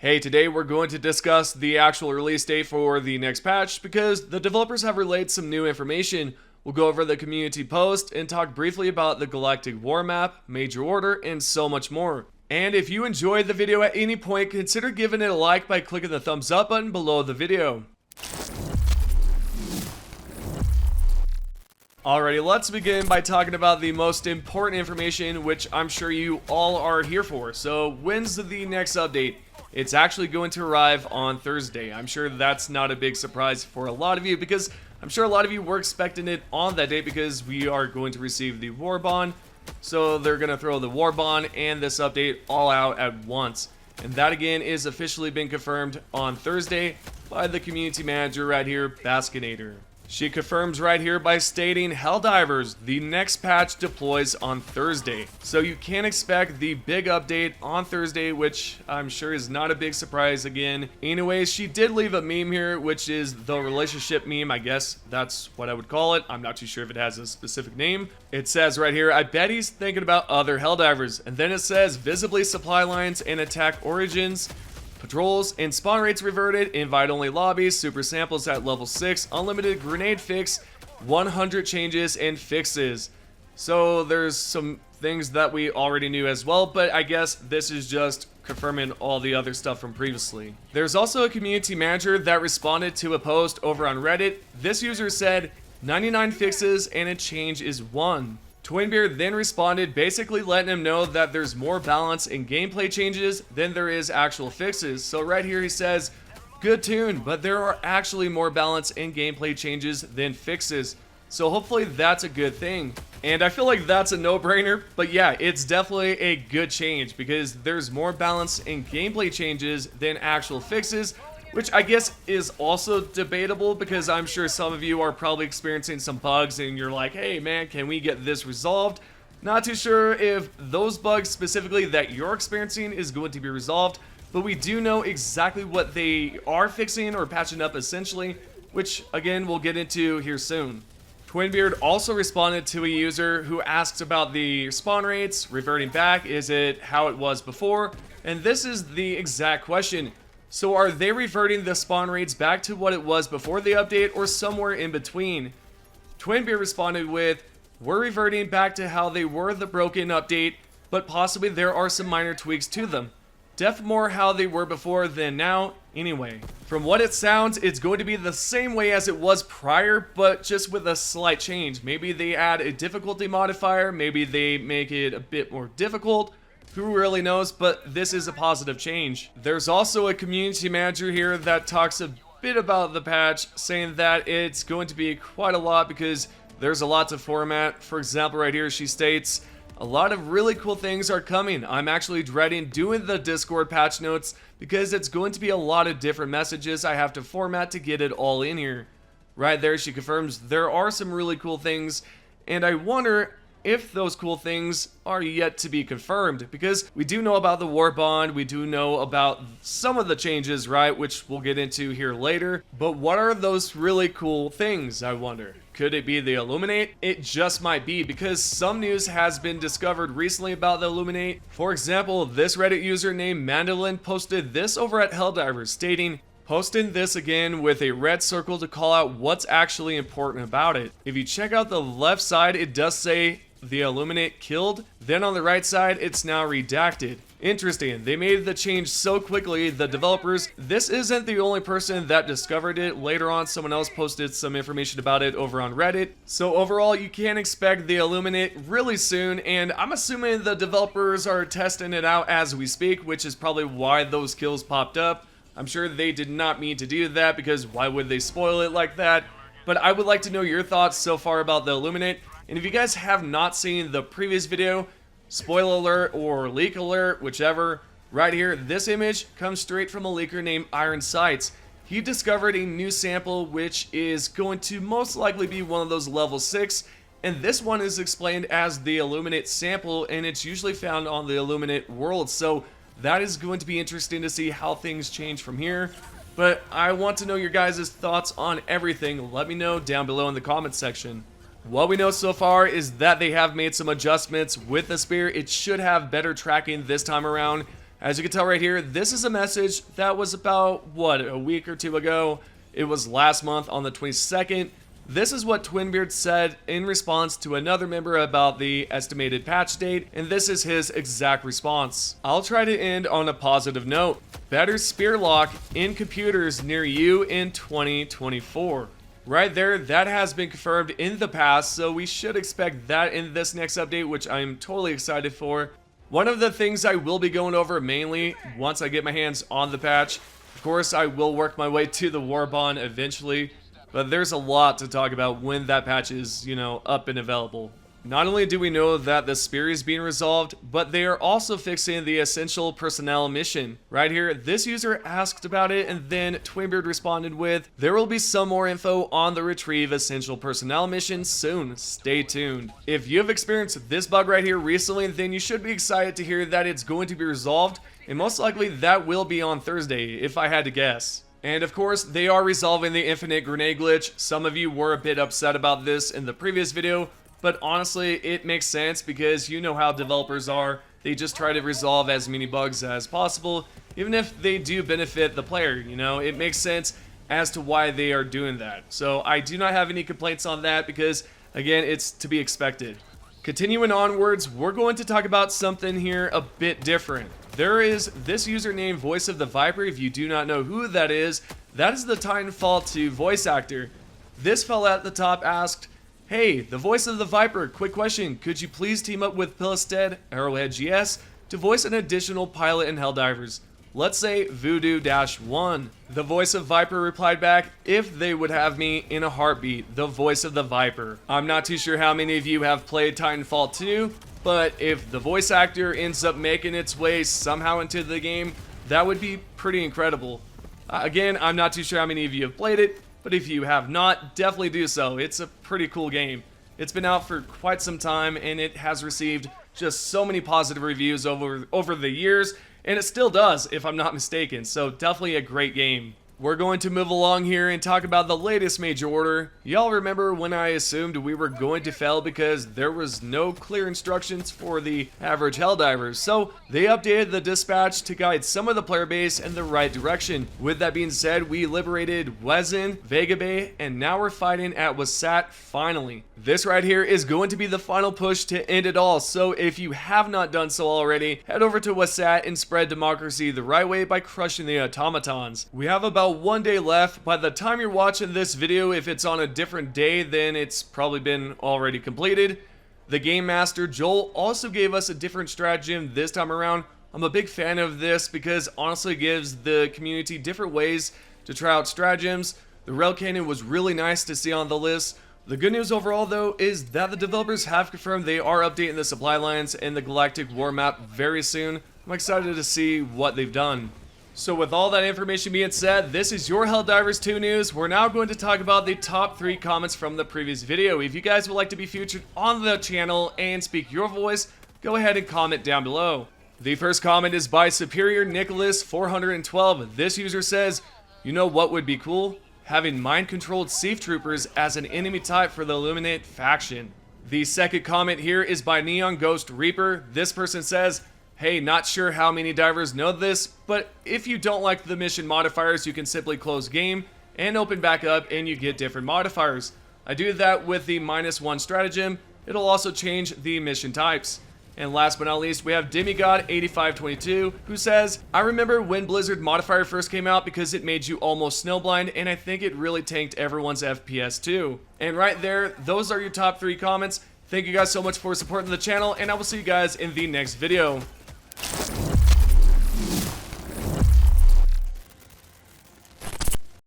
Hey, today we're going to discuss the actual release date for the next patch because the developers have relayed some new information. We'll go over the community post and talk briefly about the Galactic war map, major order, and so much more. And if you enjoyed the video at any point, consider giving it a like by clicking the thumbs up button below the video. Alrighty, let's begin by talking about the most important information, which I'm sure you all are here for. So, when's the next update? It's actually going to arrive on Thursday. I'm sure that's not a big surprise for a lot of you because I'm sure a lot of you were expecting it on that date because we are going to receive the Warbond. So they're going to throw the Warbond and this update all out at once. And that again is officially been confirmed on Thursday by the community manager right here, Baskinator. She confirms right here by stating, Helldivers, the next patch deploys on Thursday. So you can expect the big update on Thursday, which I'm sure is not a big surprise again. Anyways, she did leave a meme here, which is the relationship meme. I guess that's what I would call it. I'm not too sure if it has a specific name. It says right here, I bet he's thinking about other Helldivers. And then it says, visibly supply lines and attack origins. Patrols and spawn rates reverted, invite-only lobbies, super samples at level 6, unlimited grenade fix, 100 changes and fixes. So there's some things that we already knew as well, but I guess this is just confirming all the other stuff from previously. There's also a community manager that responded to a post over on Reddit. This user said, 99 fixes and a change is 1. Twinbeard then responded, basically letting him know that there's more balance in gameplay changes than there is actual fixes. So right here he says, good tune, but there are actually more balance in gameplay changes than fixes. So hopefully that's a good thing. And I feel like that's a no-brainer, but yeah, it's definitely a good change because there's more balance in gameplay changes than actual fixes, which I guess is also debatable because I'm sure some of you are probably experiencing some bugs and you're like, hey man, can we get this resolved? Not too sure if those bugs specifically that you're experiencing is going to be resolved, but we do know exactly what they are fixing or patching up essentially, which again we'll get into here soon. Twinbeard also responded to a user who asks about the spawn rates, reverting back, is it how it was before? And this is the exact question. So are they reverting the spawn rates back to what it was before the update or somewhere in between? Twinbeard responded with, we're reverting back to how they were the broken update, but possibly there are some minor tweaks to them. Def more how they were before than now, anyway. From what it sounds, it's going to be the same way as it was prior, but just with a slight change. Maybe they add a difficulty modifier, maybe they make it a bit more difficult. Who really knows, but this is a positive change. There's also a community manager here that talks a bit about the patch, saying that it's going to be quite a lot because there's a lot to format. For example, right here she states, a lot of really cool things are coming. I'm actually dreading doing the Discord patch notes because it's going to be a lot of different messages I have to format to get it all in here. Right there she confirms there are some really cool things, and I wonder if those cool things are yet to be confirmed, because we do know about the Warbond, we do know about some of the changes, right, which we'll get into here later, but what are those really cool things, I wonder? Could it be the Illuminate? It just might be, because some news has been discovered recently about the Illuminate. For example, this Reddit user named Mandolin posted this over at Helldivers, stating, posting this again with a red circle to call out what's actually important about it. If you check out the left side, it does say the Illuminate killed, then on the right side it's now redacted. Interesting, they made the change so quickly, the developers. This isn't the only person that discovered it. Later on someone else posted some information about it over on Reddit. So overall you can expect the Illuminate really soon, and I'm assuming the developers are testing it out as we speak, which is probably why those kills popped up. I'm sure they did not mean to do that because why would they spoil it like that? But I would like to know your thoughts so far about the Illuminate. And if you guys have not seen the previous video, spoiler alert or leak alert, whichever, right here, this image comes straight from a leaker named Iron Sights. He discovered a new sample which is going to most likely be one of those level 6, and this one is explained as the Illuminate sample, and it's usually found on the Illuminate world, so that is going to be interesting to see how things change from here. But I want to know your guys' thoughts on everything. Let me know down below in the comments section. What we know so far is that they have made some adjustments with the spear. It should have better tracking this time around. As you can tell right here, this is a message that was about, what, a week or two ago. It was last month on the 22nd. This is what Twinbeard said in response to another member about the estimated patch date, and this is his exact response. I'll try to end on a positive note. Better spear lock in computers near you in 2024. Right there, that has been confirmed in the past, so we should expect that in this next update, which I'm totally excited for. One of the things I will be going over mainly once I get my hands on the patch, of course I will work my way to the Warbond eventually, but there's a lot to talk about when that patch is, up and available. Not only do we know that the spear is being resolved, but they are also fixing the essential personnel mission. Right here, this user asked about it, and then Twinbeard responded with, there will be some more info on the retrieve essential personnel mission soon. Stay tuned. If you have experienced this bug right here recently, then you should be excited to hear that it's going to be resolved, and most likely that will be on Thursday, if I had to guess. And of course, they are resolving the infinite grenade glitch. Some of you were a bit upset about this in the previous video, but honestly, it makes sense because you know how developers are. They just try to resolve as many bugs as possible, even if they do benefit the player, It makes sense as to why they are doing that. So I do not have any complaints on that because, again, it's to be expected. Continuing onwards, we're going to talk about something here a bit different. There is this username, Voice of the Viper. If you do not know who that is the Titanfall 2 voice actor. This fella at the top asked, hey, the Voice of the Viper, quick question, could you please team up with Pillistead, Arrowhead GS, to voice an additional pilot in Helldivers? Let's say Voodoo-1. The Voice of Viper replied back, if they would have me, in a heartbeat, the Voice of the Viper. I'm not too sure how many of you have played Titanfall 2, but if the voice actor ends up making its way somehow into the game, that would be pretty incredible. Again, I'm not too sure how many of you have played it, but if you have not, definitely do so. It's a pretty cool game. It's been out for quite some time, and it has received just so many positive reviews over the years, and it still does, if I'm not mistaken. So definitely a great game. We're going to move along here and talk about the latest major order. Y'all remember when I assumed we were going to fail because there was no clear instructions for the average Helldivers, so they updated the dispatch to guide some of the player base in the right direction. With that being said, we liberated Wezin, Vega Bay, and now we're fighting at Wasat finally. This right here is going to be the final push to end it all, so if you have not done so already, head over to Wasat and spread democracy the right way by crushing the automatons. We have about 1 day left. By the time you're watching this video, if it's on a different day, then it's probably been already completed. The Game Master, Joel, also gave us a different stratagem this time around. I'm a big fan of this because honestly it gives the community different ways to try out stratagems. The Rail Cannon was really nice to see on the list. The good news overall though is that the developers have confirmed they are updating the supply lines and the Galactic war map very soon. I'm excited to see what they've done. So with all that information being said, this is your Helldivers 2 news. We're now going to talk about the top 3 comments from the previous video. If you guys would like to be featured on the channel and speak your voice, go ahead and comment down below. The first comment is by Superior Nicholas 412. This user says, you know what would be cool? Having mind-controlled Siege Troopers as an enemy type for the Illuminate faction. The second comment here is by Neon Ghost Reaper. This person says, hey, not sure how many divers know this, but if you don't like the mission modifiers, you can simply close game and open back up and you get different modifiers. I do that with the -1 stratagem. It'll also change the mission types. And last but not least, we have Demigod8522, who says, I remember when Blizzard modifier first came out because it made you almost snowblind, and I think it really tanked everyone's FPS too. And right there, those are your top 3 comments. Thank you guys so much for supporting the channel, and I will see you guys in the next video.